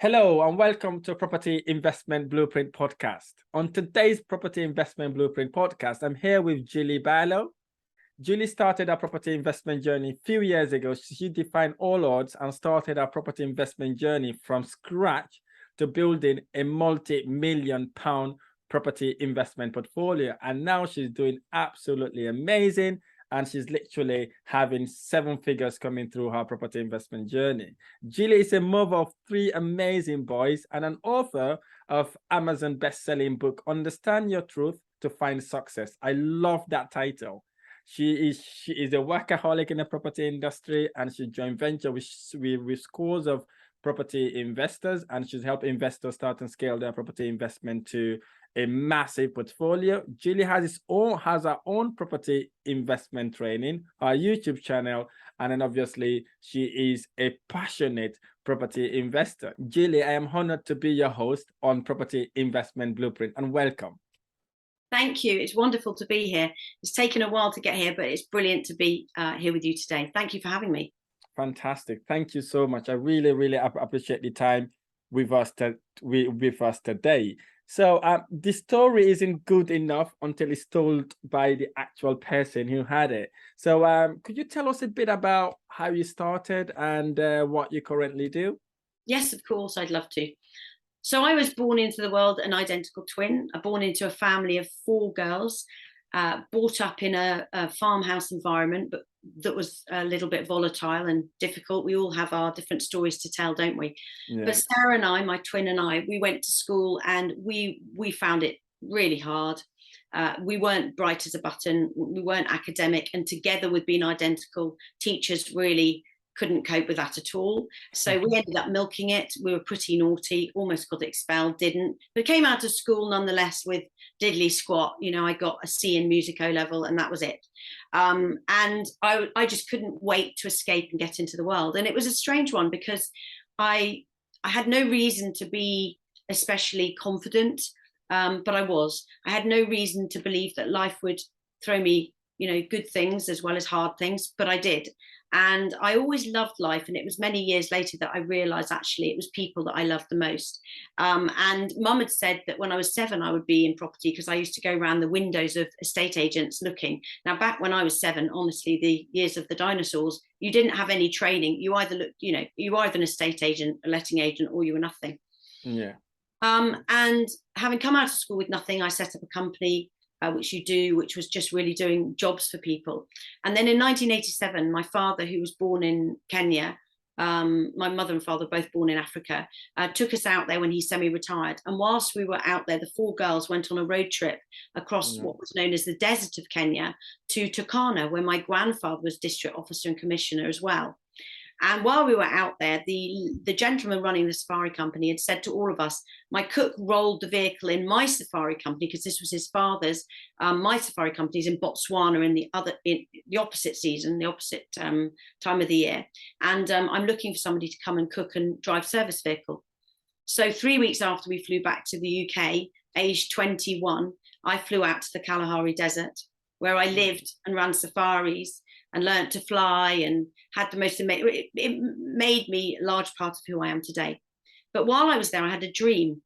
Hello and welcome to Property Investment Blueprint Podcast. On today's Property Investment Blueprint Podcast, I'm here with Gillie Barlow. Gillie started her property investment journey a few years ago. She defined all odds and started her property investment journey from scratch to building a multi-million pound property investment portfolio. And now she's doing absolutely amazing. And she's literally having 7 figures coming through her property investment journey. Gillie is a mother of 3 amazing boys and an author of Amazon best-selling book, Understand Your Truth to Find Success. I love that title. She is a workaholic in the property industry, and she joined venture with scores of property investors, and she's helped investors start and scale their property investment to a massive portfolio. Gillie has her own property investment training, her YouTube channel, and then obviously she is a passionate property investor. Gillie, I am honored to be your host on Property Investment Blueprint, and welcome. Thank you. It's wonderful to be here. It's taken a while to get here, but it's brilliant to be here with you today. Thank you for having me. Fantastic. Thank you so much. I really appreciate the time with us today. So the story isn't good enough until it's told by the actual person who had it. So could you tell us a bit about how you started and what you currently do? Yes, of course, I'd love to. So I was born into the world an identical twin. I born into a family of 4 girls, brought up in a farmhouse environment, but that was a little bit volatile and difficult. We all have our different stories to tell, don't we? Yeah. But Sarah and I, my twin and I, we went to school and we found it really hard. We weren't bright as a button. We weren't academic, and together with being identical, teachers really couldn't cope with that at all. So we ended up milking it. We were pretty naughty, almost got expelled, didn't. But came out of school nonetheless with diddly squat. You know, I got a C in music O level and that was it. And I just couldn't wait to escape and get into the world. And it was a strange one because I had no reason to be especially confident, but I was. I had no reason to believe that life would throw me, you know, good things as well as hard things, but I did. And I always loved life. And it was many years later that I realized actually it was people that I loved the most. And Mum had said that when I was 7, I would be in property because I used to go around the windows of estate agents looking. Now, back when I was 7, honestly, the years of the dinosaurs, you didn't have any training. You either looked, you know, you were either an estate agent, a letting agent, or you were nothing. Yeah. And having come out of school with nothing, I set up a company, which was just really doing jobs for people. And then in 1987, my father, who was born in Kenya, my mother and father both born in Africa, took us out there when he semi-retired. And whilst we were out there, the 4 girls went on a road trip across what was known as the desert of Kenya to Turkana, where my grandfather was district officer and commissioner as well. And while we were out there, the gentleman running the safari company had said to all of us, my cook rolled the vehicle in my safari company, because this was his father's, my safari company's in Botswana in the opposite season, the opposite time of the year. And I'm looking for somebody to come and cook and drive service vehicle. So 3 weeks after we flew back to the UK, aged 21, I flew out to the Kalahari desert, where I lived and ran safaris and learned to fly and had the most amazing, it made me a large part of who I am today. But while I was there, I had a dream.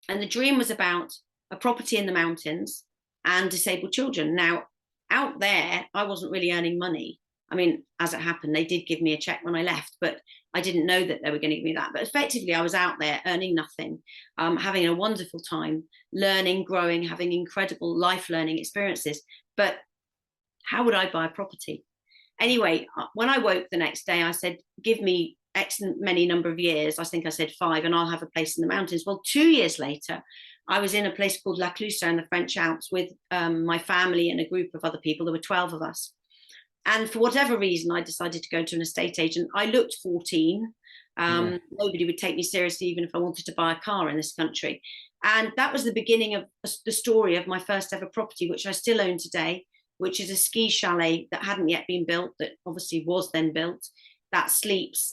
And the dream was about a property in the mountains and disabled children. Now, out there, I wasn't really earning money. I mean, as it happened, they did give me a check when I left, but I didn't know that they were going to give me that. But effectively, I was out there earning nothing, having a wonderful time, learning, growing, having incredible life learning experiences. But how would I buy a property? Anyway, when I woke the next day, I said, give me X many number of years. I think I said 5, and I'll have a place in the mountains. Well, 2 years later, I was in a place called La Clusaz in the French Alps with my family and a group of other people. There were 12 of us. And for whatever reason, I decided to go to an estate agent. I looked 14. Nobody would take me seriously, even if I wanted to buy a car in this country. And that was the beginning of the story of my first ever property, which I still own today, which is a ski chalet that hadn't yet been built, that obviously was then built, that sleeps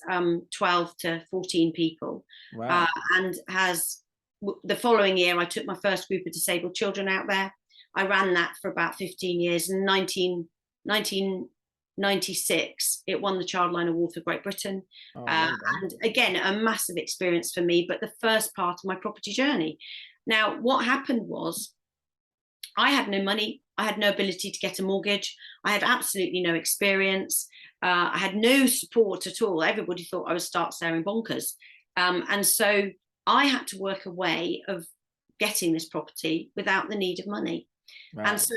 12 to 14 people. Wow. And has, the following year, I took my first group of disabled children out there. I ran that for about 15 years. And 96, it won the Childline Award for Great Britain. And again, a massive experience for me, but the first part of my property journey. Now, what happened was I had no money. I had no ability to get a mortgage. I had absolutely no experience. I had no support at all. Everybody thought I would start staring bonkers. And so I had to work a way of getting this property without the need of money. Wow. And so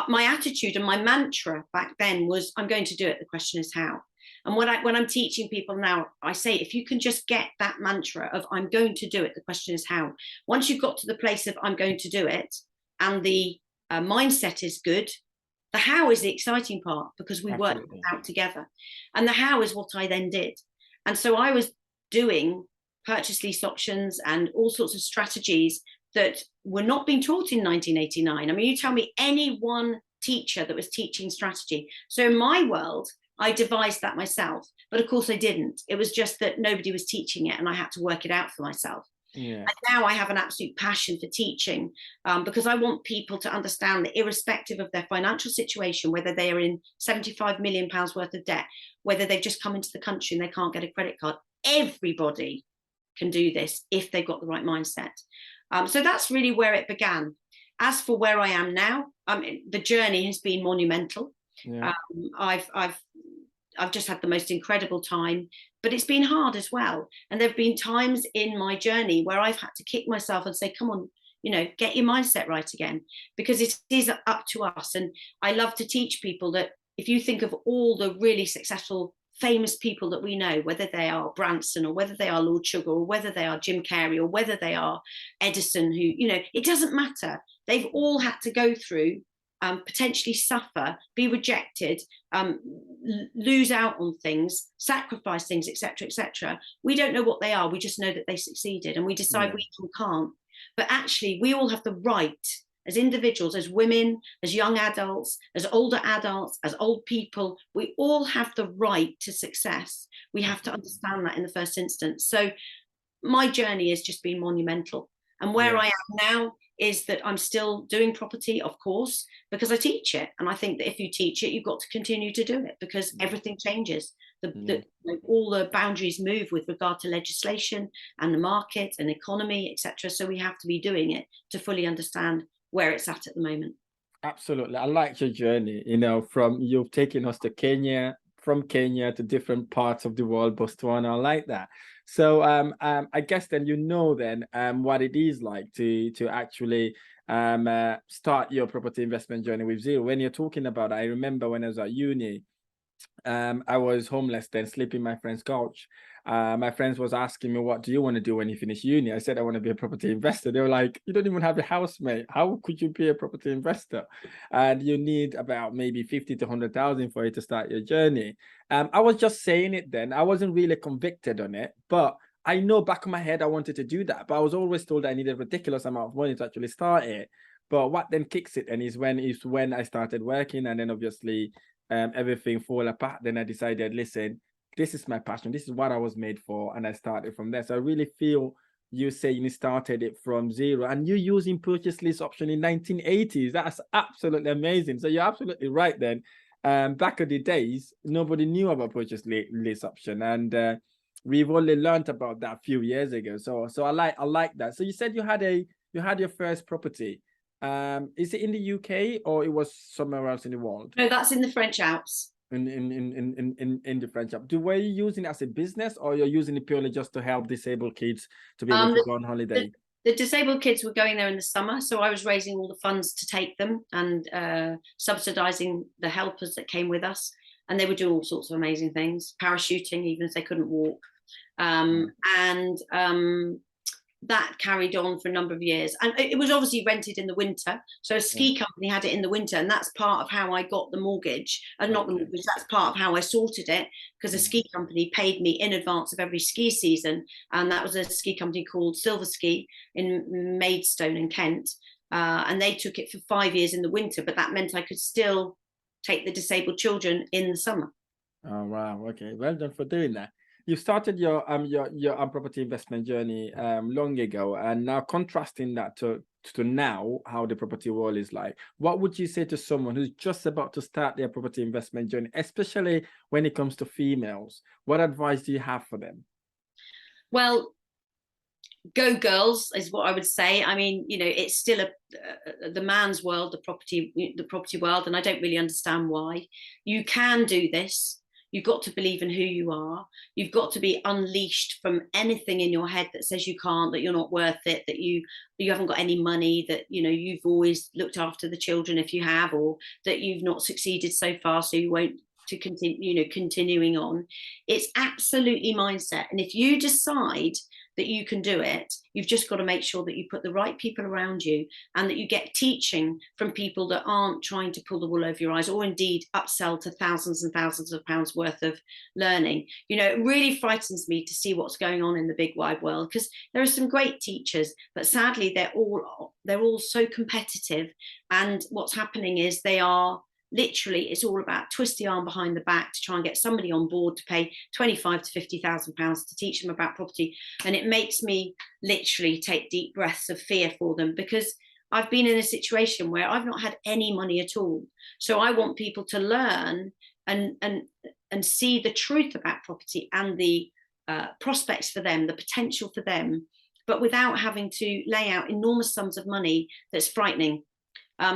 my attitude and my mantra back then was, I'm going to do it. The question is how. And when I'm teaching people now, I say, if you can just get that mantra of I'm going to do it, the question is how. Once you've got to the place of I'm going to do it, and the mindset is good, the how is the exciting part, because we work it out together. And the how is what I then did. And so I was doing purchase lease options and all sorts of strategies that were not being taught in 1989. I mean, you tell me any one teacher that was teaching strategy. So in my world, I devised that myself, but of course I didn't. It was just that nobody was teaching it and I had to work it out for myself. Yeah. And now I have an absolute passion for teaching, because I want people to understand that irrespective of their financial situation, whether they are in £75 million worth of debt, whether they've just come into the country and they can't get a credit card, everybody can do this if they've got the right mindset. So that's really where it began. As for where I am now, the journey has been monumental. Yeah. I've just had the most incredible time, but it's been hard as well. And there've been times in my journey where I've had to kick myself and say, come on, get your mindset right again, because it is up to us. And I love to teach people that if you think of all the really successful, famous people that we know, whether they are Branson or whether they are Lord Sugar or whether they are Jim Carrey or whether they are Edison, who, it doesn't matter. They've all had to go through potentially suffer, be rejected, lose out on things, sacrifice things, etc., etc. We don't know what they are. We just know that they succeeded, and we decide we can't. But actually, we all have the right, as individuals, as women, as young adults, as older adults, as old people. We all have the right to success. We have to understand that in the first instance. So my journey has just been monumental. And where I am now is that I'm still doing property, of course, because I teach it. And I think that if you teach it, you've got to continue to do it, because everything changes. All the boundaries move with regard to legislation and the market and economy, etc. So we have to be doing it to fully understand where it's at the moment. Absolutely. I like your journey, from you've taken us to Kenya, from Kenya to different parts of the world, Botswana. I like that. So I guess then what it is like to actually start your property investment journey with zero. When you're talking about it, I remember when I was at uni, I was homeless then, sleeping my friend's couch. My friends was asking me, what do you want to do when you finish uni? I said, I want to be a property investor. They were like, you don't even have a house, mate. How could you be a property investor? And you need about maybe 50 to 100,000 for you to start your journey. I was just saying it then. I wasn't really convicted on it, but I know back of my head, I wanted to do that. But I was always told I needed a ridiculous amount of money to actually start it. But what then kicks it and is when I started working, and then obviously everything fall apart. Then I decided, listen, this is my passion. This is what I was made for. And I started from there. So I really feel you saying you started it from zero, and you using purchase lease option in 1980s. That's absolutely amazing. So you're absolutely right then. Back in the days, nobody knew about purchase lease option. And we've only learned about that a few years ago. So I like that. So you said you had your first property. Is it in the UK or it was somewhere else in the world? No, that's in the French Alps. In the French Alps. Were you using it as a business, or you're using it purely just to help disabled kids to be able to go on holiday? The disabled kids were going there in the summer, so I was raising all the funds to take them and subsidising the helpers that came with us, and they were doing all sorts of amazing things, parachuting even if they couldn't walk, that carried on for a number of years. And it was obviously rented in the winter. So a ski company had it in the winter. And that's part of how I got the mortgage. And not the mortgage, that's part of how I sorted it, because a ski company paid me in advance of every ski season. And that was a ski company called Silver Ski in Maidstone in Kent. And they took it for 5 years in the winter. But that meant I could still take the disabled children in the summer. Oh, wow. Okay. Well done for doing that. You started your property investment journey long ago, and now contrasting that to now, how the property world is like. What would you say to someone who's just about to start their property investment journey, especially when it comes to females? What advice do you have for them? Well, go girls is what I would say. I mean, you know, it's still the man's world, the property world, and I don't really understand why. You can do this. You've got to believe in who you are. You've got to be unleashed from anything in your head that says you can't, that you're not worth it, that you haven't got any money, that, you know, you've always looked after the children if you have, or that you've not succeeded so far, so you won't, to continue, you know, continuing on. It's absolutely mindset. And if you decide that you can do it, you've just got to make sure that you put the right people around you, and that you get teaching from people that aren't trying to pull the wool over your eyes, or indeed upsell to thousands and thousands of pounds worth of learning. You know, it really frightens me to see what's going on in the big wide world, because there are some great teachers, but sadly they're all so competitive, and what's happening is they are literally, it's all about twist the arm behind the back to try and get somebody on board to pay 25 to 50,000 pounds to teach them about property. And it makes me literally take deep breaths of fear for them, because I've been in a situation where I've not had any money at all. So I want people to learn and see the truth about property and the prospects for them, the potential for them, but without having to lay out enormous sums of money that's frightening.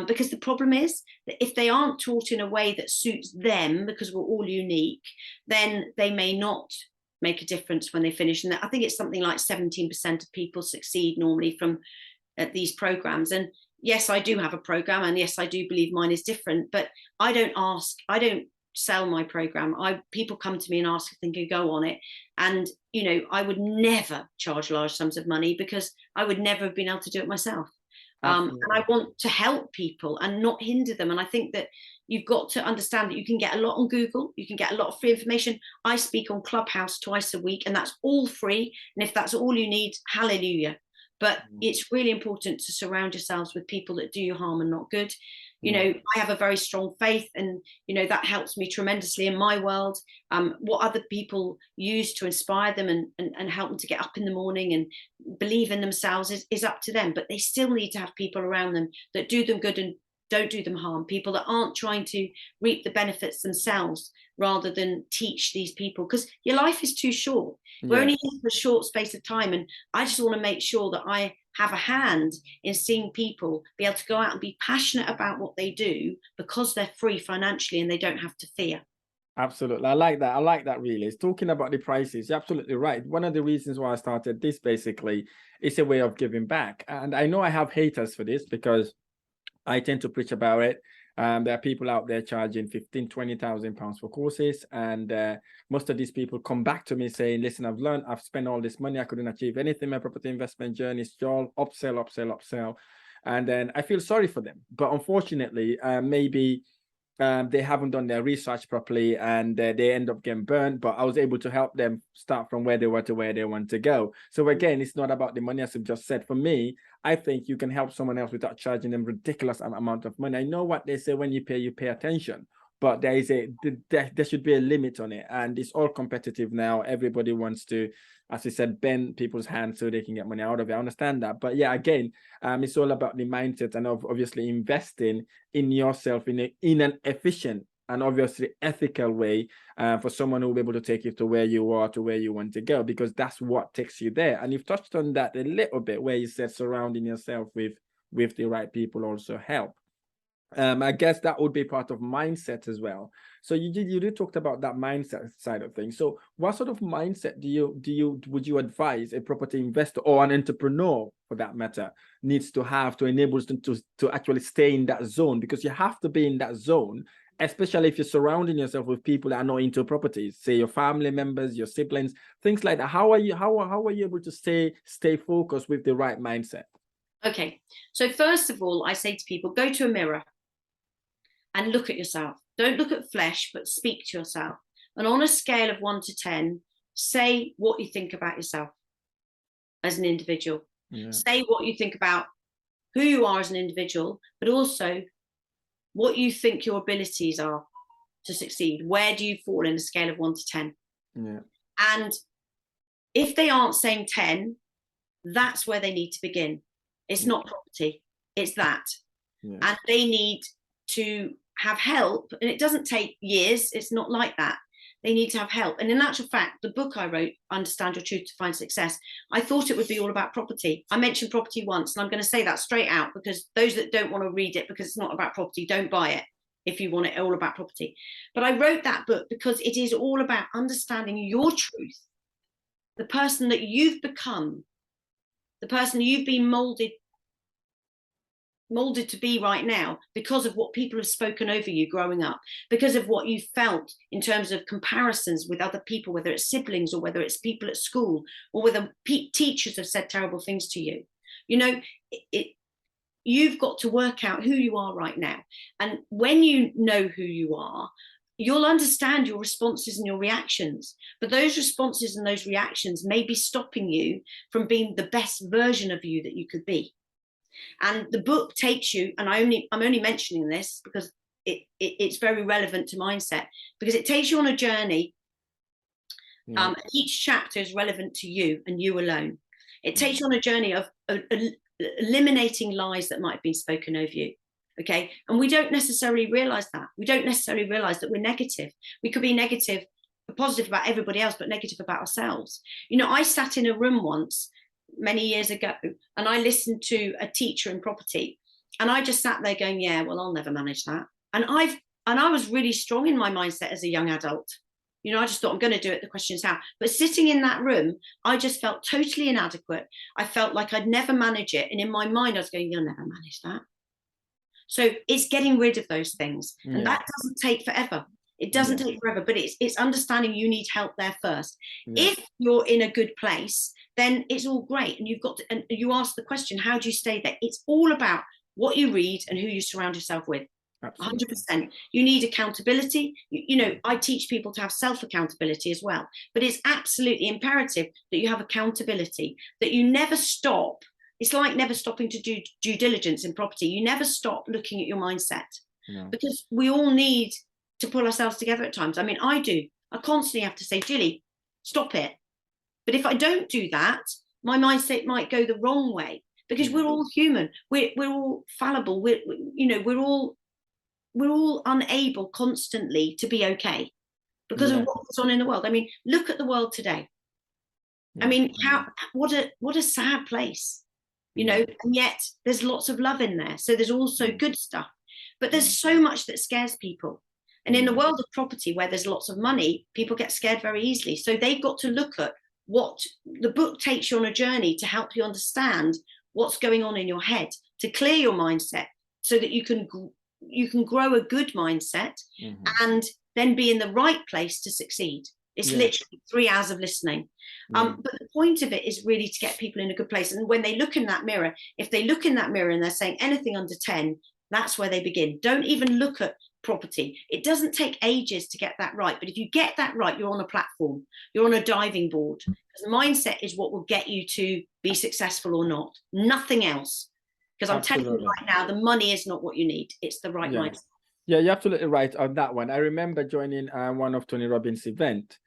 Because the problem is that if they aren't taught in a way that suits them, because we're all unique, then they may not make a difference when they finish. And I think it's something like 17% of people succeed normally from these programs. And yes, I do have a program, and yes, I do believe mine is different, but I don't sell my program. People come to me and ask if they can go on it. And, you know, I would never charge large sums of money, because I would never have been able to do it myself. And I want to help people and not hinder them. And I think that you've got to understand that you can get a lot on Google. You can get a lot of free information. I speak on Clubhouse twice a week, and that's all free. And if that's all you need, hallelujah. But it's really important to surround yourselves with people that do you harm and not good. You know, I have a very strong faith, and, you know, that helps me tremendously in my world. What other people use to inspire them and help them to get up in the morning and believe in themselves is up to them. But they still need to have people around them that do them good and don't do them harm. People that aren't trying to reap the benefits themselves, rather than teach these people, because your life is too short. We're only here for a short space of time, and I just want to make sure that I have a hand in seeing people be able to go out and be passionate about what they do, because they're free financially and they don't have to fear. Absolutely. I like that. I like that, really. It's talking about the prices. You're absolutely right. One of the reasons why I started this basically is a way of giving back. And I know I have haters for this, because I tend to preach about it. There are people out there charging 15,000, 20,000 pounds for courses. And most of these people come back to me saying, listen, I've spent all this money. I couldn't achieve anything in my property investment journey. It's all upsell. And then I feel sorry for them. But unfortunately, maybe they haven't done their research properly, and they end up getting burned. But I was able to help them start from where they were to where they want to go. So again, it's not about the money, as I've just said. For me, I think you can help someone else without charging them ridiculous amount of money. I know what they say, when you pay attention, but there should be a limit on it. And it's all competitive now. Everybody wants to, as I said, bend people's hands so they can get money out of it. I understand that. But yeah, again, it's all about the mindset, and obviously investing in yourself in an efficient and obviously ethical way, for someone who will be able to take you to where you are, to where you want to go, because that's what takes you there. And you've touched on that a little bit, where you said surrounding yourself with the right people also help. I guess that would be part of mindset as well. So you did talk about that mindset side of things. So what sort of mindset would you advise a property investor, or an entrepreneur for that matter, needs to have to enable them to actually stay in that zone? Because you have to be in that zone, especially if you're surrounding yourself with people that are not into properties, say your family members, your siblings, things like that. How are you able to stay focused with the right mindset? Okay, so first of all, I say to people, go to a mirror and look at yourself. Don't look at flesh, but speak to yourself. And on a scale of 1 to 10, say what you think about yourself as an individual. Say what you think about who you are as an individual, but also what you think your abilities are to succeed. Where do you fall in a scale of 1 to 10? And if they aren't saying 10, that's where they need to begin. It's not property, it's that. And they need to have help. And it doesn't take years. It's not like that. They need to have help. And in actual fact, the book I wrote, Understand Your Truth to Find Success, I thought it would be all about property. I mentioned property once, and I'm going to say that straight out, because those that don't want to read it because it's not about property, don't buy it if you want it all about property. But I wrote that book because it is all about understanding your truth, the person that you've become, the person you've been molded to be right now because of what people have spoken over you growing up, because of what you felt in terms of comparisons with other people, whether it's siblings or whether it's people at school, or whether teachers have said terrible things to you. You know, you've got to work out who you are right now. And when you know who you are, you'll understand your responses and your reactions. But those responses and those reactions may be stopping you from being the best version of you that you could be. And the book takes you, and I'm only mentioning this because it's very relevant to mindset, because it takes you on a journey. Each chapter is relevant to you and you alone. It takes you on a journey of eliminating lies that might have been spoken over you. Okay. And we don't necessarily realize that. We don't necessarily realize that we're negative. We could be negative, positive about everybody else, but negative about ourselves. You know, I sat in a room once many years ago, and I listened to a teacher in property, and I just sat there going, yeah, well, I'll never manage that. And I was really strong in my mindset as a young adult. You know, I just thought, I'm going to do it. The question is how. But sitting in that room, I just felt totally inadequate. I felt like I'd never manage it. And in my mind, I was going, you'll never manage that. So it's getting rid of those things. And that doesn't take forever. It doesn't take forever, but it's understanding you need help there first. If you're in a good place, then it's all great. And you've got to, and you ask the question, how do you stay there? It's all about what you read and who you surround yourself with. Absolutely. 100%. You need accountability. You know, I teach people to have self-accountability as well, but it's absolutely imperative that you have accountability, that you never stop. It's like never stopping to do due diligence in property. You never stop looking at your mindset, because we all need to pull ourselves together at times. I mean, I do. I constantly have to say, Gillie, stop it. But if I don't do that, my mindset might go the wrong way, because we're all human. We're all fallible. We're all unable constantly to be okay because of what goes on in the world. I mean, look at the world today. I mean, what a sad place, you know, and yet there's lots of love in there. So there's also good stuff, but there's so much that scares people. And in the world of property, where there's lots of money, people get scared very easily. So they've got to look at what the book takes you on a journey to help you understand what's going on in your head, to clear your mindset so that you can grow a good mindset and then be in the right place to succeed. It's literally 3 hours of listening. But the point of it is really to get people in a good place. And when they look in that mirror, if they look in that mirror and they're saying anything under 10, that's where they begin. Don't even look at property. It doesn't take ages to get that right. But if you get that right, you're on a platform, you're on a diving board. Because mindset is what will get you to be successful or not. Nothing else. Because I'm telling you right now, the money is not what you need. It's the right mindset. Yeah, you're absolutely right on that one. I remember joining one of Tony Robbins' event.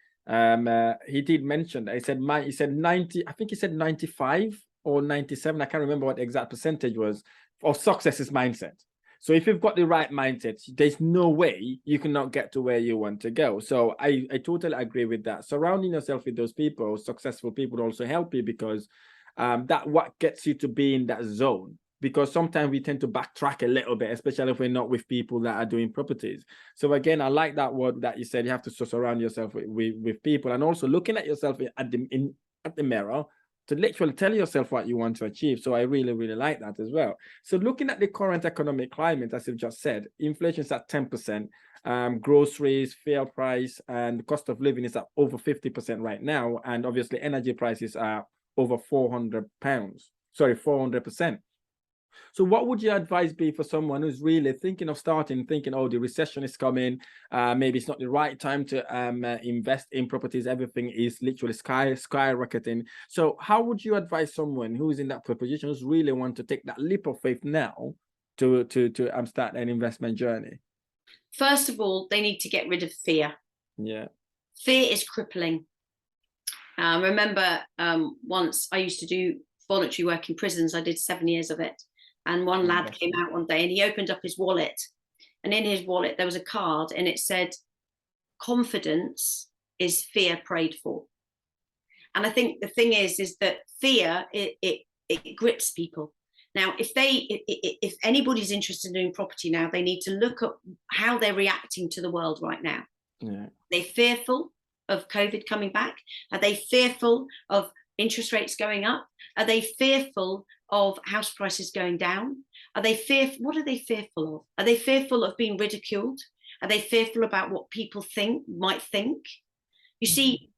He did mention that. He said 90, I think he said 95 or 97. I can't remember what the exact percentage was of success is mindset. So if you've got the right mindset, there's no way you cannot get to where you want to go. So I totally agree with that. Surrounding yourself with those people, successful people, also help you, because that what gets you to be in that zone. Because sometimes we tend to backtrack a little bit, especially if we're not with people that are doing properties. So again, I like that word that you said. You have to surround yourself with people, and also looking at yourself at the mirror to literally tell yourself what you want to achieve. So I really, really like that as well. So looking at the current economic climate, as you've just said, inflation is at 10%, groceries, fuel price, and cost of living is at over 50% right now. And obviously energy prices are over 400%. So what would your advice be for someone who's really thinking, oh, the recession is coming, maybe it's not the right time to invest in properties, everything is literally skyrocketing. So how would you advise someone who's in that position, who's really want to take that leap of faith now to start an investment journey? First of all, they need to get rid of fear. Yeah. Fear is crippling. Remember once I used to do voluntary work in prisons. I did 7 years of it. And one lad came out one day and he opened up his wallet. And in his wallet, there was a card and it said, confidence is fear prayed for. And I think the thing is that fear, it grips people. Now, if anybody's interested in doing property now, they need to look at how they're reacting to the world right now. Yeah. They're fearful of COVID coming back. Are they fearful of interest rates going up? Are they fearful of house prices going down? What are they fearful of? Are they fearful of being ridiculed? Are they fearful about what people might think? You see,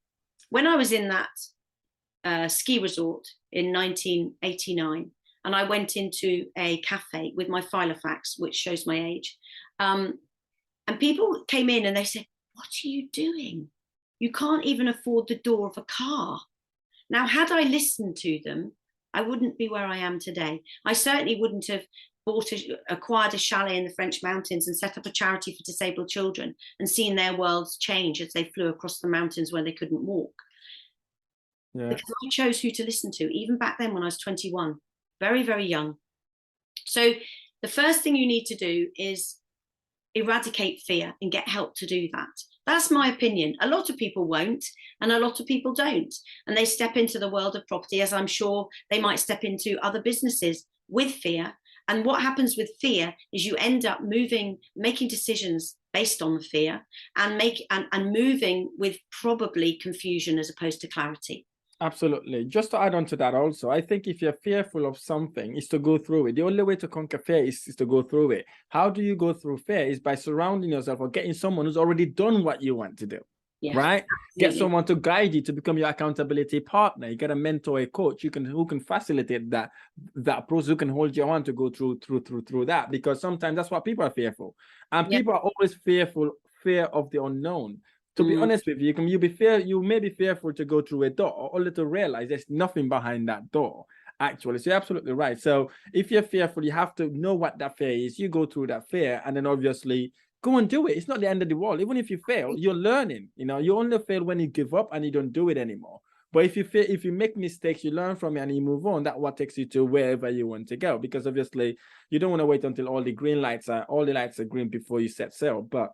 when I was in that ski resort in 1989, and I went into a cafe with my Filofax, which shows my age, and people came in and they said, what are you doing? You can't even afford the door of a car. Now, had I listened to them, I wouldn't be where I am today. I certainly wouldn't have acquired a chalet in the French mountains and set up a charity for disabled children and seen their worlds change as they flew across the mountains where they couldn't walk. Yeah. Because I chose who to listen to, even back then when I was 21, very, very young. So the first thing you need to do is eradicate fear and get help to do that. That's my opinion. A lot of people won't, and a lot of people don't. And they step into the world of property, as I'm sure they might step into other businesses with fear. And what happens with fear is you end up making decisions based on the fear and moving with probably confusion as opposed to clarity. Absolutely. Just to add on to that also, I think if you're fearful of something, is to go through it. The only way to conquer fear is to go through it. How do you go through fear? Is by surrounding yourself or getting someone who's already done what you want to do. Yeah, right? Absolutely. Get someone to guide you to become your accountability partner. You get a mentor, a coach who can facilitate that process, who can hold your hand to go through that. Because sometimes that's what people are fearful. And people are always fear of the unknown. To be honest with you, you may be fearful to go through a door, only to realize there's nothing behind that door, actually. So you're absolutely right. So if you're fearful, you have to know what that fear is. You go through that fear and then obviously go and do it. It's not the end of the world. Even if you fail, you're learning. You only fail when you give up and you don't do it anymore. But if you make mistakes, you learn from it and you move on. That's what takes you to wherever you want to go. Because obviously you don't want to wait until all the lights are green before you set sail. But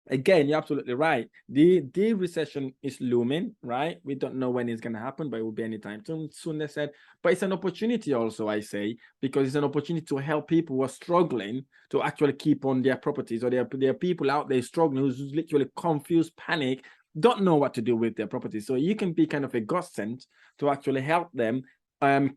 again, you're absolutely right. The recession is looming, right? We don't know when it's going to happen, but it will be anytime soon, they said. But it's an opportunity also, I say, because it's an opportunity to help people who are struggling to actually keep on their properties, or there are people out there struggling who's literally confused, panic, don't know what to do with their properties. So you can be kind of a godsend to actually help them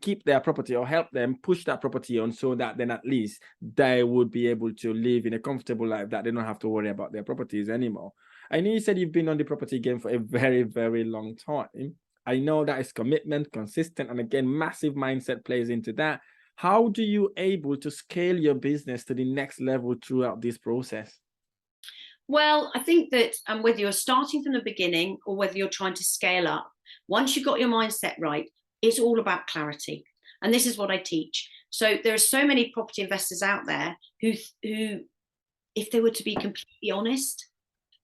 keep their property or help them push that property on, so that then at least they would be able to live in a comfortable life, that they don't have to worry about their properties anymore. I know you said you've been on the property game for a very, very long time. I know that is commitment, consistent, and again, massive mindset plays into that. How do you able to scale your business to the next level throughout this process? Well, I think that whether you're starting from the beginning or whether you're trying to scale up, once you've got your mindset right, it's all about clarity. And this is what I teach. So there are so many property investors out there who if they were to be completely honest,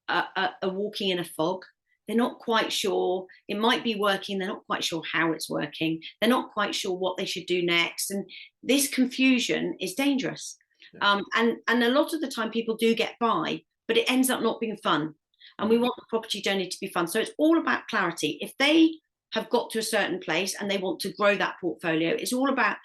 are walking in a fog. They're not quite sure. It might be working. They're not quite sure how it's working. They're not quite sure what they should do next. And this confusion is dangerous. Yeah. And a lot of the time people do get by, but it ends up not being fun. And we want the property journey to be fun. So it's all about clarity. If they have got to a certain place and they want to grow that portfolio, it's all about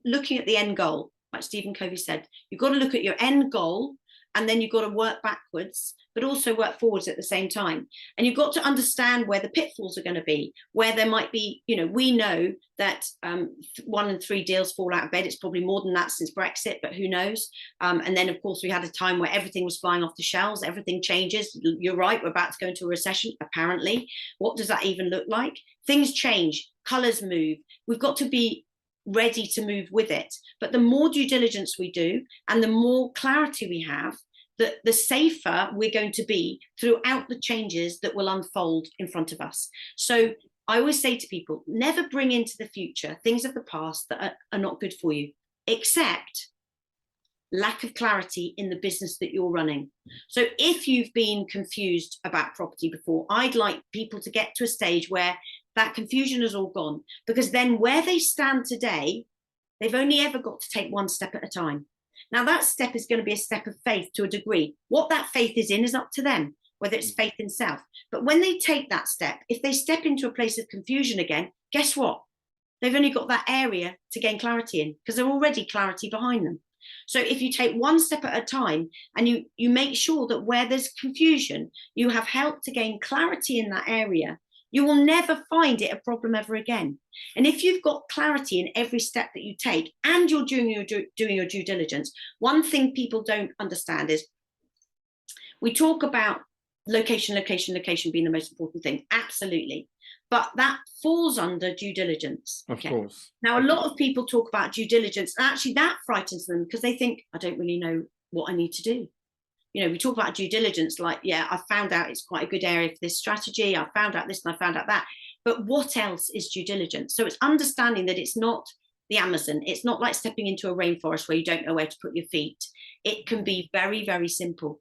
looking at the end goal. Like Stephen Covey said, you've got to look at your end goal, and then you've got to work backwards, but also work forwards at the same time. And you've got to understand where the pitfalls are going to be, where there might be, we know that 1 in 3 deals fall out of bed. It's probably more than that since Brexit, but who knows? And then, of course, we had a time where everything was flying off the shelves. Everything changes. You're right. We're about to go into a recession, apparently. What does that even look like? Things change. Colors move. We've got to be ready to move with it. But the more due diligence we do and the more clarity we have, the safer we're going to be throughout the changes that will unfold in front of us. So I always say to people, never bring into the future things of the past that are not good for you, except lack of clarity in the business that you're running. So if you've been confused about property before, I'd like people to get to a stage where that confusion has all gone, because then where they stand today, they've only ever got to take one step at a time. Now, that step is going to be a step of faith to a degree. What that faith is in is up to them, whether it's faith in self. But when they take that step, if they step into a place of confusion again, guess what? They've only got that area to gain clarity in, because they're already clarity behind them. So if you take one step at a time and you make sure that where there's confusion, you have help to gain clarity in that area, you will never find it a problem ever again. And if you've got clarity in every step that you take and you're doing your due diligence, one thing people don't understand is we talk about location being the most important thing. Absolutely. But that falls under due diligence. Of course. Now, a lot of people talk about due diligence, and actually that frightens them, because they think, I don't really know what I need to do. You know, we talk about due diligence like, yeah, I found out it's quite a good area for this strategy. I found out this and I found out that. But what else is due diligence? So it's understanding that it's not the Amazon. It's not like stepping into a rainforest where you don't know where to put your feet. It can be very, very simple.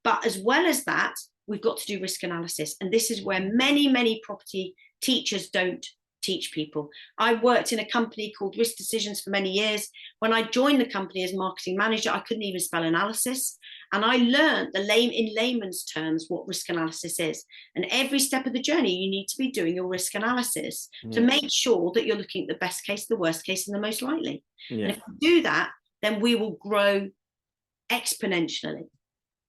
But as well as that, we've got to do risk analysis. And this is where many, many property teachers don't teach people. I worked in a company called Risk Decisions for many years. When I joined the company as marketing manager, I couldn't even spell analysis. And I learned in layman's terms what risk analysis is. And every step of the journey, you need to be doing your risk analysis to make sure that you're looking at the best case, the worst case, and the most likely. And if we do that, then we will grow exponentially.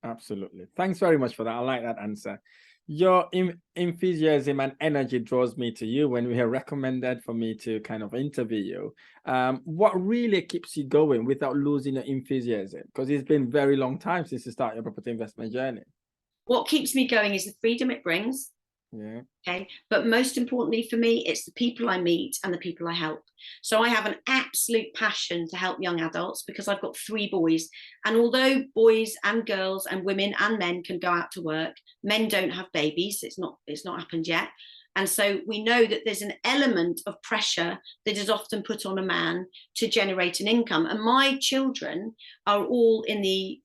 Absolutely. Thanks very much for that. I like that answer. Your enthusiasm and energy draws me to you when we are recommended for me to kind of interview you. What really keeps you going without losing your enthusiasm? Because it's been a very long time since you started your property investment journey. What keeps me going is the freedom it brings. Yeah. Okay. But most importantly for me, it's the people I meet and the people I help. So I have an absolute passion to help young adults, because I've got 3 boys. And although boys and girls and women and men can go out to work, men don't have babies. It's not happened yet. And so we know that there's an element of pressure that is often put on a man to generate an income. And my children are all in the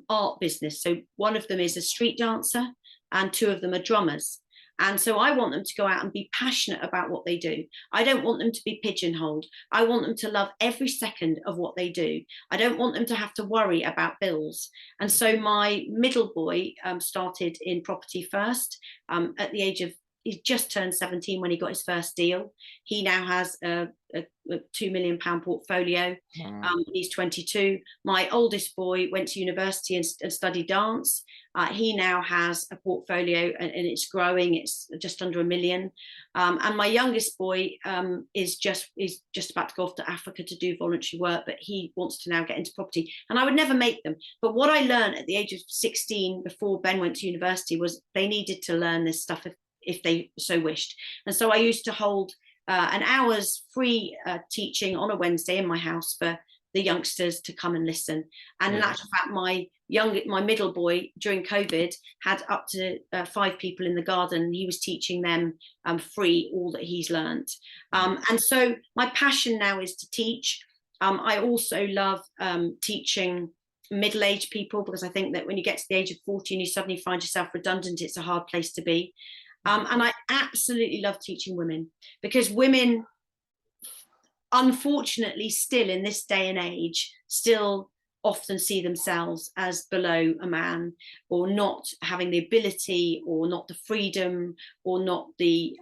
art business. So one of them is a street dancer and 2 of them are drummers. And so I want them to go out and be passionate about what they do. I don't want them to be pigeonholed. I want them to love every second of what they do. I don't want them to have to worry about bills. And so my middle boy started in property first at the age of, he just turned 17 when he got his first deal. He now has a £2 million portfolio. Wow. He's 22. My oldest boy went to university and studied dance. He now has a portfolio and it's growing. It's just under £1 million. And my youngest boy is just about to go off to Africa to do voluntary work, but he wants to now get into property. And I would never make them. But what I learned at the age of 16 before Ben went to university was they needed to learn this stuff if they so wished. And so I used to hold an hour's free teaching on a Wednesday in my house for the youngsters to come and listen. And in actual fact, my middle boy during COVID had up to 5 people in the garden. He was teaching them free all that he's learned. And so my passion now is to teach. I also love teaching middle-aged people, because I think that when you get to the age of 40 and you suddenly find yourself redundant, it's a hard place to be. And I absolutely love teaching women, because women, unfortunately, still in this day and age, still often see themselves as below a man, or not having the ability, or not the freedom, or not the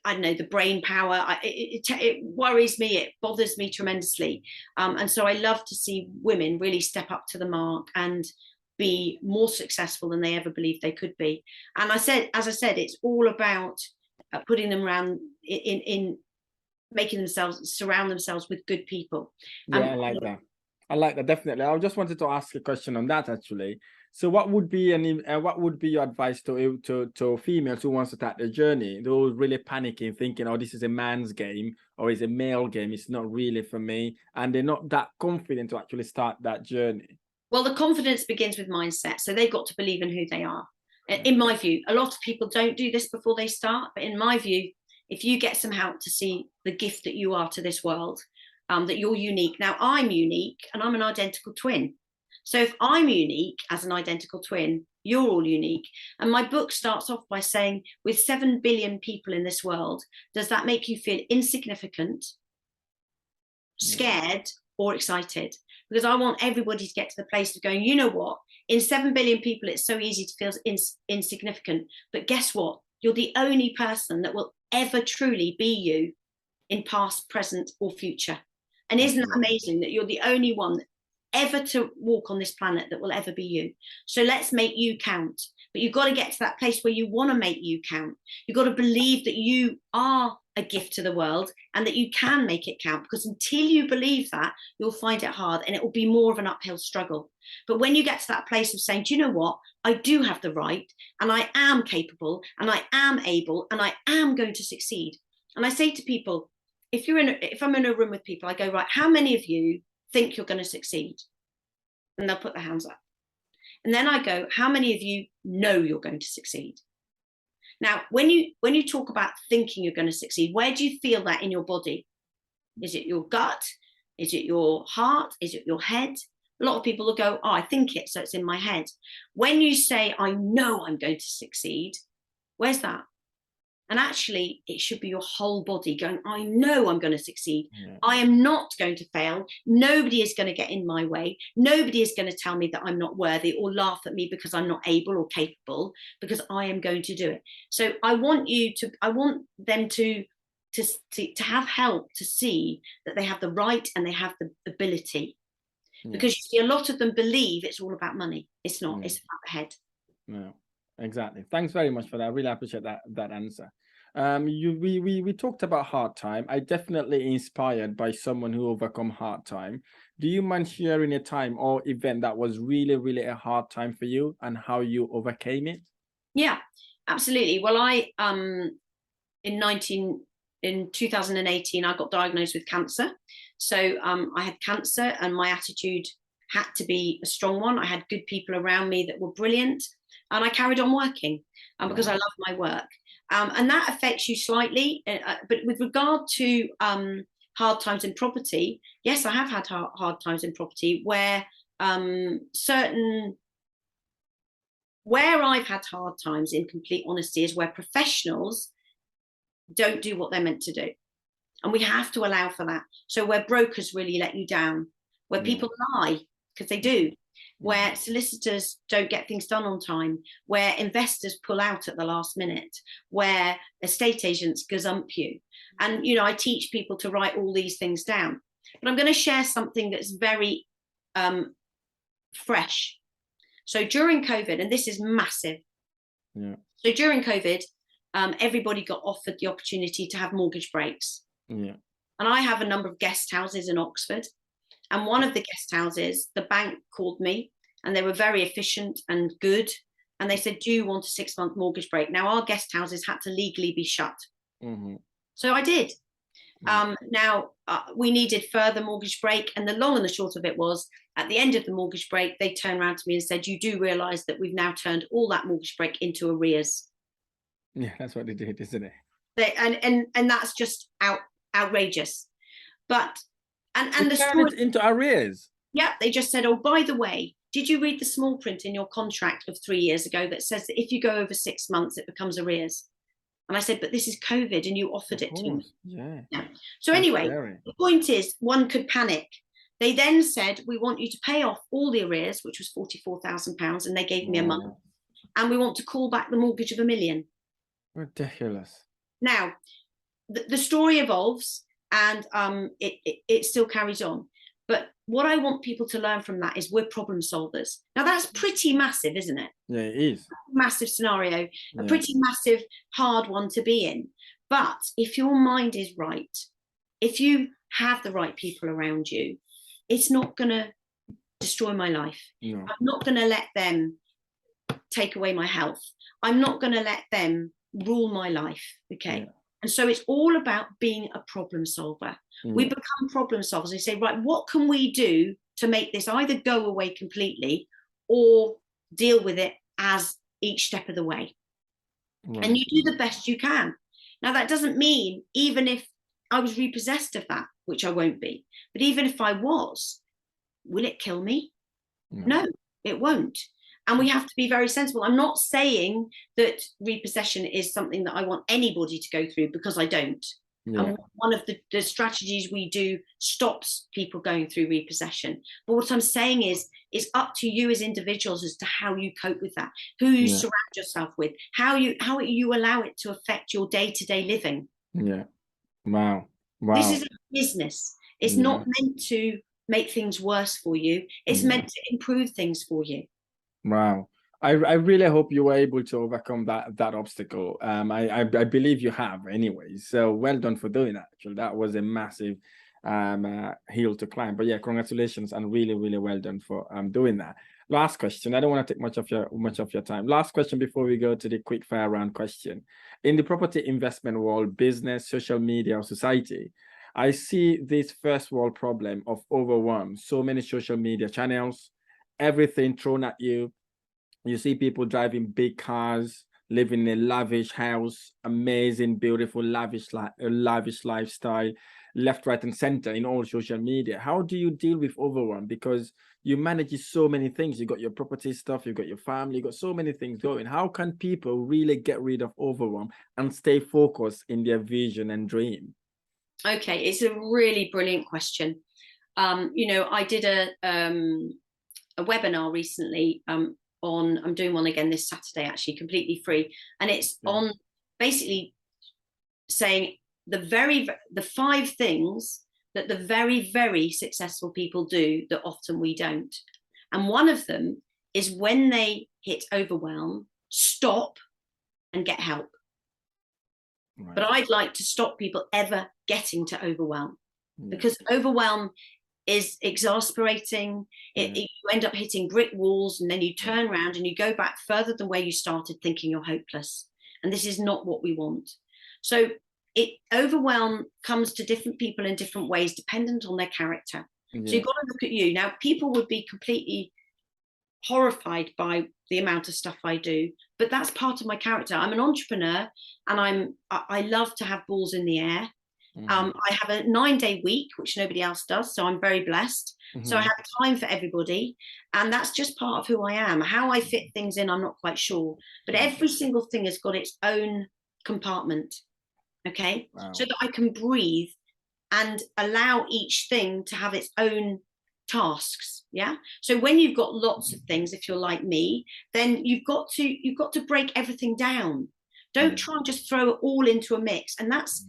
I don't know, the brain power. It worries me, it bothers me tremendously. And so I love to see women really step up to the mark and be more successful than they ever believed they could be. And as I said, it's all about putting them around in making themselves surround themselves with good people. Yeah, I like that. I like that, definitely. I just wanted to ask a question on that, actually. So what would be your advice to females who wants to start their journey, those really panicking, thinking, oh, this is a man's game or it's a male game, it's not really for me, and they're not that confident to actually start that journey? Well, the confidence begins with mindset. So they've got to believe in who they are. In my view, a lot of people don't do this before they start. But in my view, if you get some help to see the gift that you are to this world, that you're unique. Now, I'm unique and I'm an identical twin. So if I'm unique as an identical twin, You're all unique. And my book starts off by saying, with 7 billion people in this world, does that make you feel insignificant, scared, or excited? Because I want everybody to get to the place of going, you know what? In 7 billion people, it's so easy to feel insignificant. But guess what? You're the only person that will ever truly be you in past, present, or future. And isn't that amazing that you're the only one ever to walk on this planet that will ever be you? So let's make you count. But you've got to get to that place where you want to make you count. You've got to believe that you are a gift to the world and that you can make it count, because until you believe that, you'll find it hard and it will be more of an uphill struggle. But when you get to that place of saying, do you know what? I do have the right, and I am capable, and I am able, and I am going to succeed. And I say to people, if I'm in a room with people, I go, right, how many of you think you're going to succeed? And they'll put their hands up. And then I go, how many of you know you're going to succeed? Now, when you talk about thinking you're going to succeed, where do you feel that in your body? Is it your gut? Is it your heart? Is it your head? A lot of people will go, oh, I think it, so it's in my head. When you say, I know I'm going to succeed, where's that? And actually, it should be your whole body going, I know I'm going to succeed. Yeah. I am not going to fail. Nobody is going to get in my way. Nobody is going to tell me that I'm not worthy or laugh at me because I'm not able or capable, because I am going to do it. So I want them to have help to see that they have the right and they have the ability. Yeah. Because you see, a lot of them believe it's all about money. It's not. Yeah. It's about the head. No, exactly. Thanks very much for that. I really appreciate that answer. We talked about hard time. I definitely inspired by someone who overcome hard time. Do you mind sharing a time or event that was really, really a hard time for you and how you overcame it? Yeah, absolutely. Well, in 2018, I got diagnosed with cancer. So I had cancer, and my attitude had to be a strong one. I had good people around me that were brilliant, and I carried on working because I love my work. And that affects you slightly. But with regard to hard times in property, yes, I have had hard times in property where where I've had hard times, in complete honesty, is where professionals don't do what they're meant to do. And we have to allow for that. So where brokers really let you down, where people lie, because they do, where solicitors don't get things done on time, where investors pull out at the last minute, where estate agents gazump you. And, you know, I teach people to write all these things down. But I'm going to share something that's very fresh. So during COVID, and this is massive. Yeah. So during COVID, everybody got offered the opportunity to have mortgage breaks. Yeah. And I have a number of guest houses in Oxford. And one of the guest houses, the bank called me, and they were very efficient and good. And they said, do you want a 6-month mortgage break? Now, our guest houses had to legally be shut. Mm-hmm. So I did. Now, we needed further mortgage break. And the long and the short of it was, at the end of the mortgage break, they turned around to me and said, you do realise that we've now turned all that mortgage break into arrears. Yeah, that's what they did, isn't it? And that's just outrageous. But and the story into arrears. Yeah, they just said, oh, by the way, did you read the small print in your contract of 3 years ago that says that if you go over 6 months, it becomes arrears? And I said, but this is COVID and you offered it to me. Yeah. So anyway, the point is, one could panic. They then said, we want you to pay off all the arrears, which was £44,000, and they gave me a month. And we want to call back the mortgage of £1 million. Ridiculous. Now, the story evolves, and it still carries on. But what I want people to learn from that is we're problem solvers. Now, that's pretty massive, isn't it? Yeah, it is. Massive scenario, a pretty massive, hard one to be in. But if your mind is right, if you have the right people around you, it's not going to destroy my life. No. I'm not going to let them take away my health. I'm not going to let them rule my life. Okay. Yeah. And so it's all about being a problem solver. We become problem solvers and say, right, what can we do to make this either go away completely or deal with it as each step of the way? Right. And you do the best you can. Now, that doesn't mean, even if I was repossessed of that, which I won't be, but even if I was, will it kill me? No, it won't. And we have to be very sensible. I'm not saying that repossession is something that I want anybody to go through, because I don't. Yeah. And one of the strategies we do stops people going through repossession. But what I'm saying is, it's up to you as individuals as to how you cope with that, who you surround yourself with, how you allow it to affect your day-to-day living. Yeah. Wow. This is a business. It's not meant to make things worse for you. It's meant to improve things for you. Wow. I really hope you were able to overcome that obstacle. I believe you have anyway. So well done for doing that. Actually, that was a massive hill to climb. But yeah, congratulations, and really, really well done for doing that. Last question. I don't want to take much of your time. Last question before we go to the quick fire round question. In the property investment world, business, social media, or society, I see this first world problem of overwhelm. So many social media channels, everything thrown at you. You see people driving big cars, living in a lavish house, amazing, beautiful, lavish lifestyle, left, right, and center in all social media. How do you deal with overwhelm? Because you manage so many things. You got your property stuff, you got your family, you got so many things going. How can people really get rid of overwhelm and stay focused in their vision and dream? Okay, it's a really brilliant question. I did a webinar recently I'm doing one again this Saturday, actually, completely free, and it's on basically saying the 5 things that the very, very successful people do that often we don't. And one of them is, when they hit overwhelm, stop and get help. Right. But I'd like to stop people ever getting to overwhelm, because overwhelm is exasperating. You end up hitting brick walls, and then you turn around and you go back further than where you started, thinking you're hopeless. And this is not what we want. So overwhelm comes to different people in different ways, dependent on their character. So you've got to look at you. Now, people would be completely horrified by the amount of stuff I do, but that's part of my character. I'm an entrepreneur, and I love to have balls in the air. I have a 9-day week, which nobody else does, so I'm very blessed. So I have time for everybody, and that's just part of who I am. How I fit things in, I'm not quite sure, but every single thing has got its own compartment, okay? Wow. So that I can breathe and allow each thing to have its own tasks. Yeah. So when you've got lots of things, if you're like me, then you've got to break everything down. Don't try and just throw it all into a mix. And that's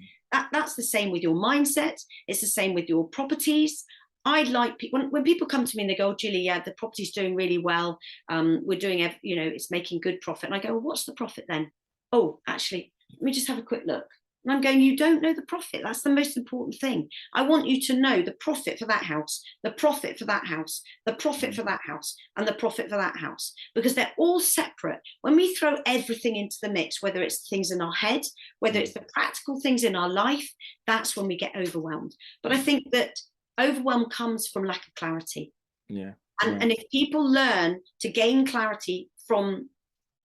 the same with your mindset. It's the same with your properties. I like when people come to me and they go, Gillie, yeah, the property's doing really well. We're doing, it's making good profit. And I go, well, what's the profit then? Oh, actually, let me just have a quick look. And I'm going, you don't know the profit. That's the most important thing. I want you to know the profit for that house, the profit for that house, the profit for that house, and the profit for that house, because they're all separate. When we throw everything into the mix, whether it's things in our head, whether it's the practical things in our life, that's when we get overwhelmed. But I think that overwhelm comes from lack of clarity. Yeah. And if people learn to gain clarity from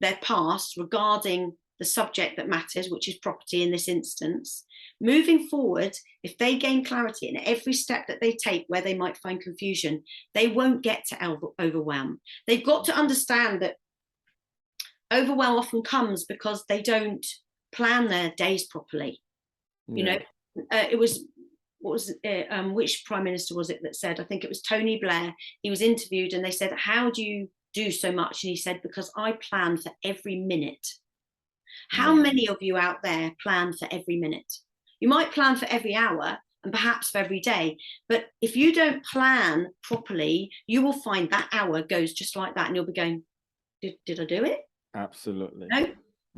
their past regarding the subject that matters, which is property in this instance, moving forward, if they gain clarity in every step that they take where they might find confusion, they won't get to overwhelm. They've got to understand that overwhelm often comes because they don't plan their days properly. It was, which prime minister was it that said, I think it was Tony Blair, he was interviewed and they said, how do you do so much? And he said, because I plan for every minute. How many of you out there plan for every minute? You might plan for every hour and perhaps for every day, but if you don't plan properly, you will find that hour goes just like that, and you'll be going, did I do it? Absolutely. No.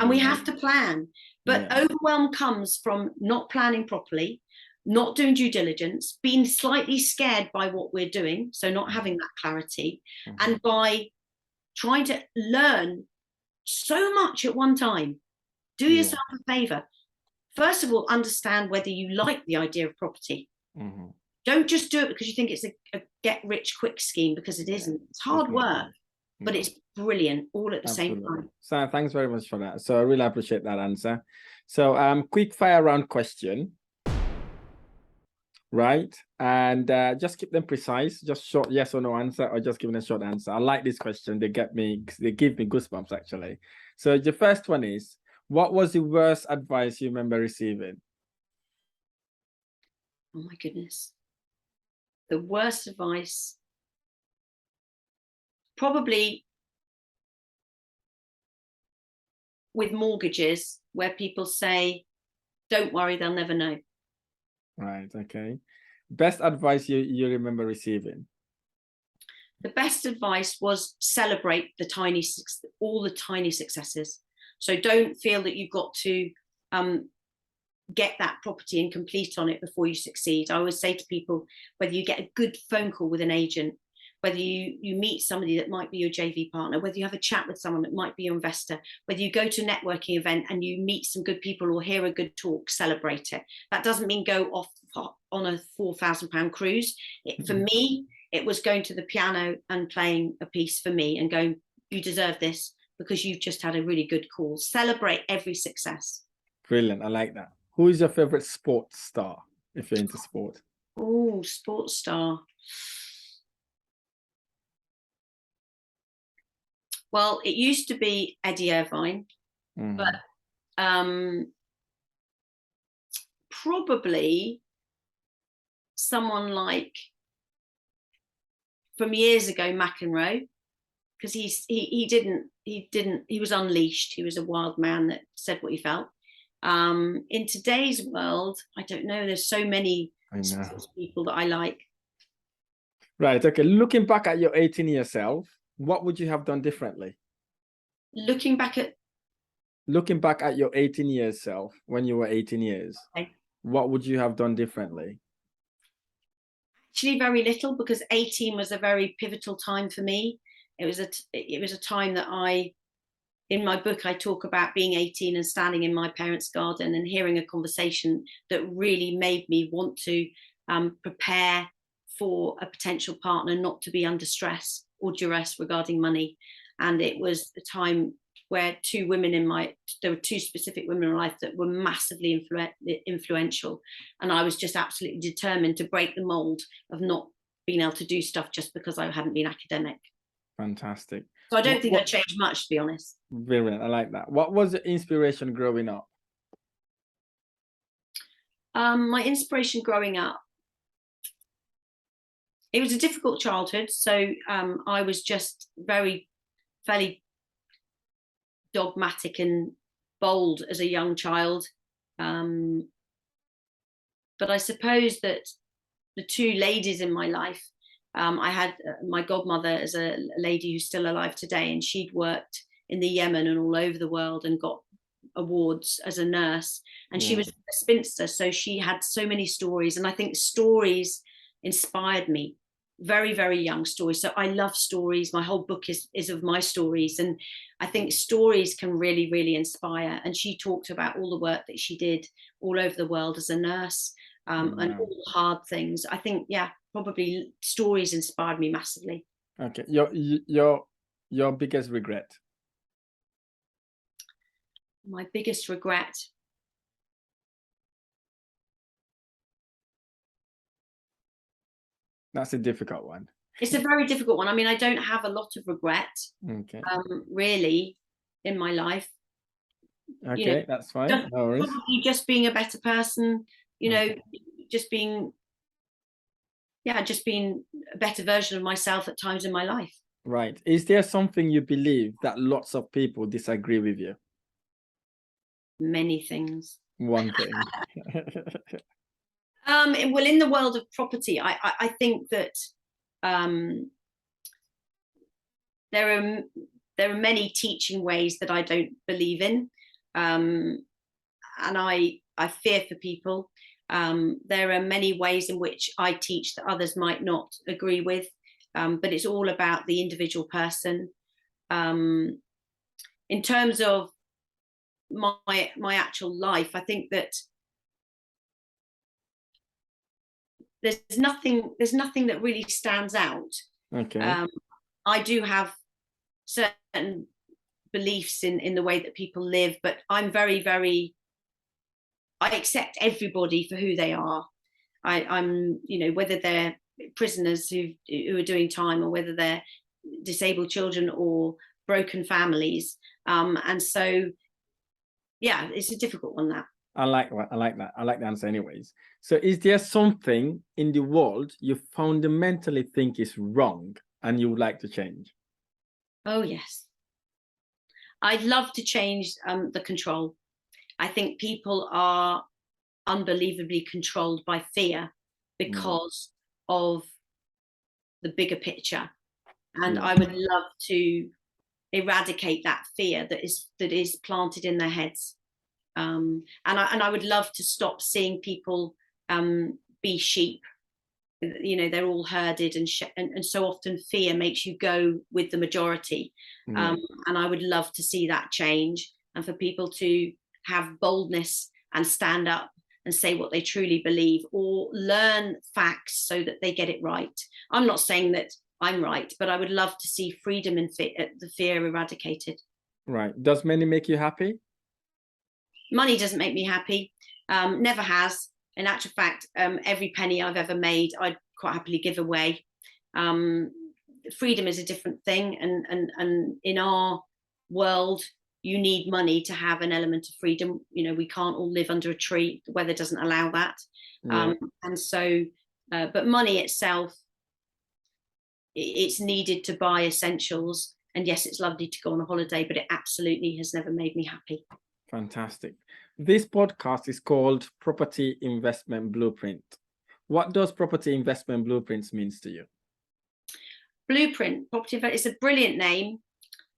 And we have to plan, but overwhelm comes from not planning properly, not doing due diligence, being slightly scared by what we're doing, so not having that clarity, and by trying to learn so much at one time. Do yourself a favor. First of all, understand whether you like the idea of property. Don't just do it because you think it's a get-rich-quick scheme, because it isn't. It's hard work, but it's brilliant all at the same time. So thanks very much for that. So I really appreciate that answer. So quick fire round question. right? And just keep them precise, just short yes or no answer, or just give them a short answer. I like this question. They give me goosebumps actually. So the first one is, what was the worst advice you remember receiving? Oh my goodness. The worst advice, probably with mortgages, where people say, don't worry, they'll never know. Right, okay. Best advice you remember receiving? The best advice was celebrate all the tiny successes. So don't feel that you've got to get that property and complete on it before you succeed. I always say to people, whether you get a good phone call with an agent, whether you meet somebody that might be your JV partner, whether you have a chat with someone that might be your investor, whether you go to a networking event and you meet some good people or hear a good talk, celebrate it. That doesn't mean go off on a £4,000 cruise. For me, it was going to the piano and playing a piece for me and going, you deserve this because you've just had a really good call. Celebrate every success. Brilliant. I like that. Who is your favorite sports star, if you're into sport? Oh, sports star. Well, it used to be Eddie Irvine, but probably someone like, from years ago, McEnroe, because he was unleashed. He was a wild man that said what he felt. In today's world, I don't know. There's so many sports people that I like. Right. Okay. Looking back at your 18-year self, what would you have done differently? Looking back at your 18-year self, when you were 18 years, okay, what would you have done differently? Actually, very little, because 18 was a very pivotal time for me. It was a time that in my book, I talk about being 18 and standing in my parents' garden and hearing a conversation that really made me want to prepare for a potential partner, not to be under stress or duress regarding money. And it was a time where there were two specific women in my life that were massively influential. And I was just absolutely determined to break the mold of not being able to do stuff just because I hadn't been academic. Fantastic. So I don't think I changed much, to be honest. Brilliant. I like that. What was the inspiration growing up? My inspiration growing up, it was a difficult childhood. So I was just fairly dogmatic and bold as a young child. But I suppose that the two ladies in my life, I had my godmother as a lady who's still alive today, and she'd worked in the Yemen and all over the world and got awards as a nurse. And she was a spinster, so she had so many stories. And I think stories inspired me, very, very young stories. So I love stories. My whole book is of my stories. And I think stories can really, really inspire. And she talked about all the work that she did all over the world as a nurse, and all the hard things. I think, yeah, probably stories inspired me massively. Okay. Your biggest regret? My biggest regret. That's a difficult one. It's a very difficult one. I mean, I don't have a lot of regret, really, in my life. Okay, that's fine. No worries. Probably just being a better person, just being a better version of myself at times in my life. Right. Is there something you believe that lots of people disagree with you? Many things. One thing. Well, in the world of property, I think that there are many teaching ways that I don't believe in, and I fear for people. There are many ways in which I teach that others might not agree with, but it's all about the individual person. In terms of my actual life, I think that there's nothing that really stands out. Okay. I do have certain beliefs in the way that people live, but I'm very, very, I accept everybody for who they are. I'm, you know, whether they're prisoners who are doing time, or whether they're disabled children or broken families. And so, yeah, it's a difficult one, that. I like that. I like the answer anyways. So is there something in the world you fundamentally think is wrong and you would like to change? Oh, yes. I'd love to change the control. I think people are unbelievably controlled by fear because of the bigger picture. And I would love to eradicate that fear that is planted in their heads. And I would love to stop seeing people be sheep. You know, they're all herded, and so often fear makes you go with the majority. And I would love to see that change, and for people to have boldness and stand up and say what they truly believe, or learn facts so that they get it right. I'm not saying that I'm right, but I would love to see freedom and the fear eradicated. Right. Does money make you happy? Money doesn't make me happy. Never has. In actual fact, every penny I've ever made, I'd quite happily give away. Freedom is a different thing, and in our world, you need money to have an element of freedom. You know, we can't all live under a tree. The weather doesn't allow that. And so, but money itself, it's needed to buy essentials. And yes, it's lovely to go on a holiday, but it absolutely has never made me happy. Fantastic. This podcast is called Property Investment Blueprint. What does Property Investment Blueprints means to you? Blueprint, it's a brilliant name.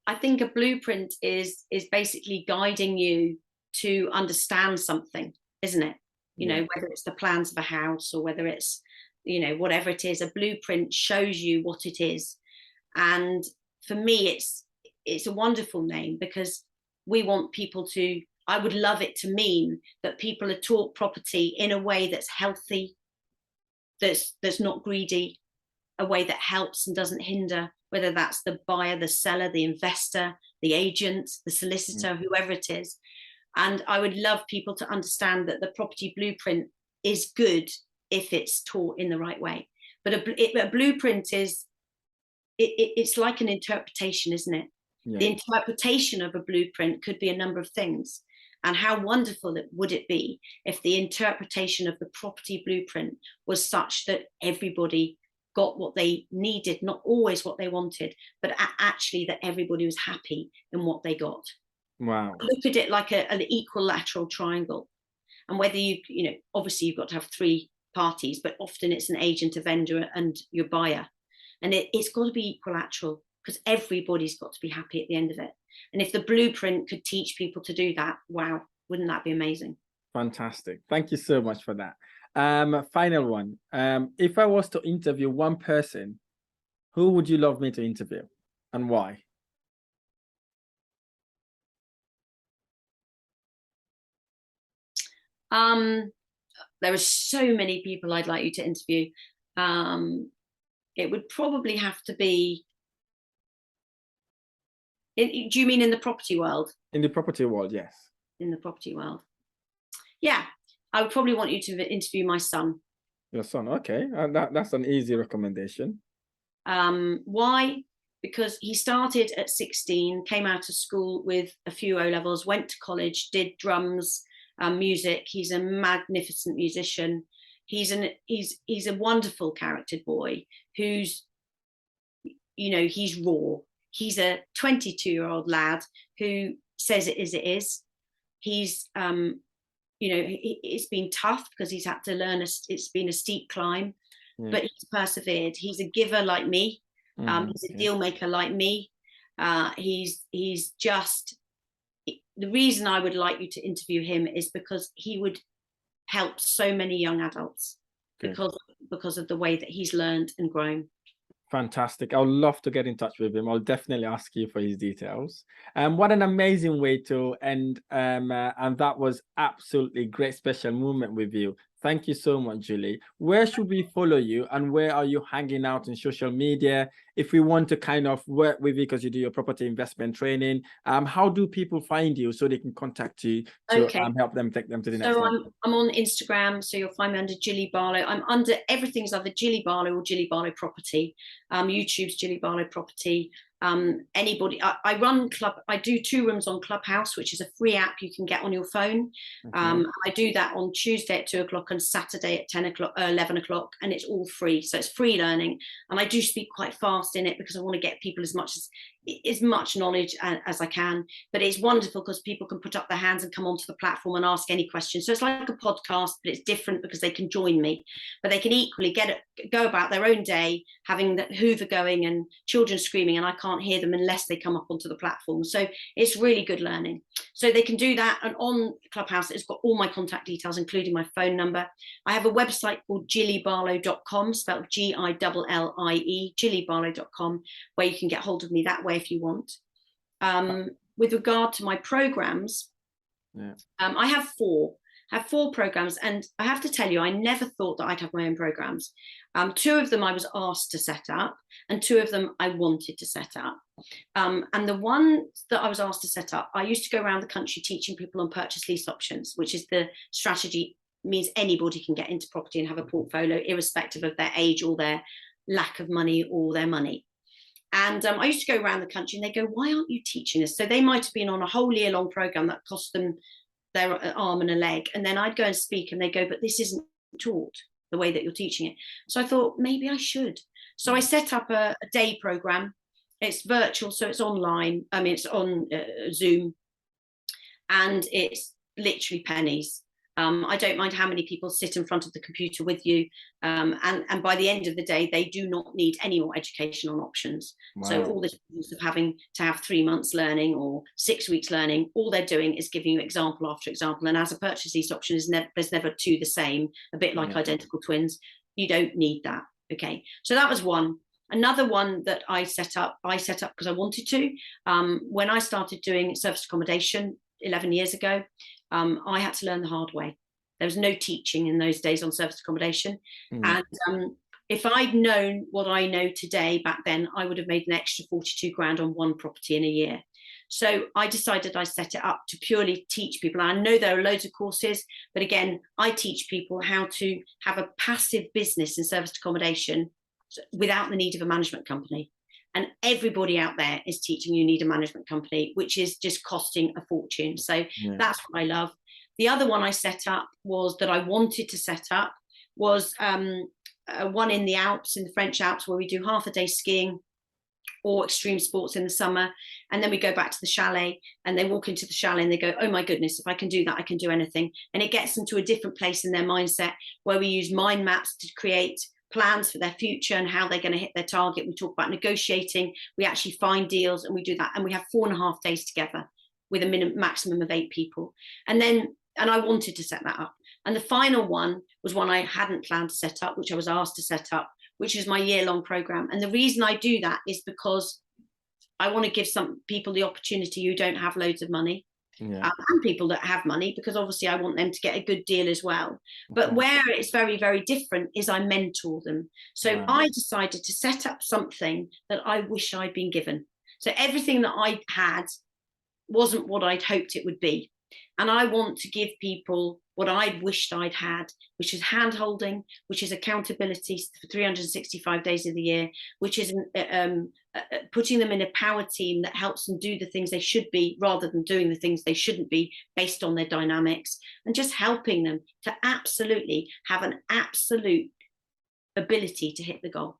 I think a blueprint is basically guiding you to understand something, isn't it? You know, whether it's the plans of a house, or whether it's, you know, whatever it is, a blueprint shows you what it is. And for me, it's a wonderful name, because we want people to, I would love it to mean that people are taught property in a way that's healthy, that's not greedy, a way that helps and doesn't hinder, whether that's the buyer, the seller, the investor, the agent, the solicitor, whoever it is. And I would love people to understand that the property blueprint is good if it's taught in the right way. But a blueprint is, it's like an interpretation, isn't it? The interpretation of a blueprint could be a number of things. And how wonderful would it be if the interpretation of the property blueprint was such that everybody got what they needed, not always what they wanted, but actually that everybody was happy in what they got. Wow. Look at it like an equilateral triangle. And whether you know, obviously you've got to have three parties, but often it's an agent, a vendor, and your buyer. And it's got to be equilateral, because everybody's got to be happy at the end of it. And if the blueprint could teach people to do that, wow, wouldn't that be amazing? Fantastic. Thank you so much for that. Final one. If I was to interview one person, who would you love me to interview, and why? There are so many people I'd like you to interview. It would probably have to be, do you mean in the property world? In the property world, yes. In the property world. Yeah, I would probably want you to interview my son. Your son, okay. That's an easy recommendation. Why? Because he started at 16, came out of school with a few O-levels, went to college, did drums, music. He's a magnificent musician. He's a wonderful charactered boy who's, you know, he's raw. He's a 22-year-old lad who says it as it is. He's, you know, it's been tough because he's had to learn, it's been a steep climb, but he's persevered. He's a giver like me. He's a deal maker like me. He's just, the reason I would like you to interview him is because he would help so many young adults because of the way that he's learned and grown. Fantastic. I would love to get in touch with him. I'll definitely ask you for his details. What an amazing way to end. And that was absolutely great special moment with you. Thank you so much, Gillie. Where should we follow you, and where are you hanging out in social media? If we want to kind of work with you because you do your property investment training, how do people find you so they can contact you to help them take them to the next level? I'm on Instagram, so you'll find me under Gillie Barlow. I'm under everything's either Gillie Barlow or Gillie Barlow Property. YouTube's Gillie Barlow Property. Anybody, I run I do 2 rooms on Clubhouse, which is a free app you can get on your phone. Okay. I do that on Tuesday at 2 o'clock and Saturday at 10 o'clock, 11 o'clock, and it's all free. So it's free learning. And I do speak quite fast in it because I want to get people as much knowledge as I can. But it's wonderful because people can put up their hands and come onto the platform and ask any questions. So it's like a podcast, but it's different because they can join me. But they can equally go about their own day, having the Hoover going and children screaming, and I can't hear them unless they come up onto the platform. So it's really good learning. So they can do that. And on Clubhouse, it's got all my contact details, including my phone number. I have a website called gilliebarlow.com, spelled Gillie, gilliebarlow.com, where you can get hold of me that way if you want. With regard to my programs, I have 4. I have 4 programs, and I have to tell you, I never thought that I'd have my own programs. 2 of them I was asked to set up, and 2 of them I wanted to set up. And the one that I was asked to set up, I used to go around the country teaching people on purchase lease options, which is the strategy, means anybody can get into property and have a portfolio, irrespective of their age or their lack of money or their money. And I used to go around the country and they go, why aren't you teaching this? So they might have been on a whole year long program that cost them their arm and a leg. And then I'd go and speak and they go, but this isn't taught the way that you're teaching it. So I thought maybe I should. So I set up a day program. It's virtual, so it's online. I mean, it's on Zoom, and it's literally pennies. I don't mind how many people sit in front of the computer with you. And by the end of the day, they do not need any more education on options. Wow. So all the difference of having to have 3 months learning or 6 weeks learning, all they're doing is giving you example after example. And as a purchase lease option, there's never 2 the same, a bit like identical twins. You don't need that. Okay. So that was one. Another one that I set up because I wanted to. When I started doing service accommodation 11 years ago, I had to learn the hard way. There was no teaching in those days on service accommodation. And if I'd known what I know today back then, I would have made an extra 42 grand on one property in a year. So I decided I set it up to purely teach people. I know there are loads of courses, but again, I teach people how to have a passive business in service accommodation without the need of a management company. And everybody out there is teaching you need a management company, which is just costing a fortune. So that's what I love. The other one I set up that I wanted to set up was one in the Alps, in the French Alps, where we do half a day skiing or extreme sports in the summer. And then we go back to the chalet and they walk into the chalet and they go, oh my goodness, if I can do that, I can do anything. And it gets them to a different place in their mindset, where we use mind maps to create plans for their future and how they're going to hit their target. We talk about negotiating, we actually find deals, and we do that. And we have 4.5 days together with a maximum of 8 people. And I wanted to set that up. And the final one was one I hadn't planned to set up, which I was asked to set up, which is my year-long program. And the reason I do that is because I want to give some people the opportunity who don't have loads of money, and people that have money, because obviously I want them to get a good deal as well. But where it's very, very different is I mentor them. So I decided to set up something that I wish I'd been given. So everything that I had wasn't what I'd hoped it would be. And I want to give people what I'd wished I'd had, which is hand-holding, which is accountability for 365 days of the year, which is putting them in a power team that helps them do the things they should be rather than doing the things they shouldn't be based on their dynamics, and just helping them to absolutely have an absolute ability to hit the goal.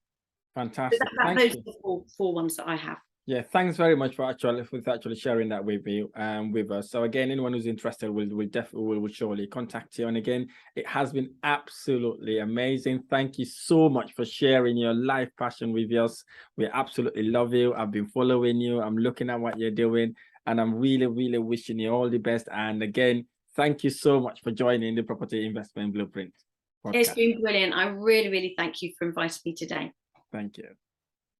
Fantastic. So those are the four ones that I have. Yeah, thanks very much for actually sharing that with you with us. So again, anyone who's interested will surely contact you. And again, it has been absolutely amazing. Thank you so much for sharing your life passion with us. We absolutely love you. I've been following you. I'm looking at what you're doing, and I'm really, really wishing you all the best. And again, thank you so much for joining the Property Investment Blueprint podcast. It's been brilliant. I really, really thank you for inviting me today. Thank you.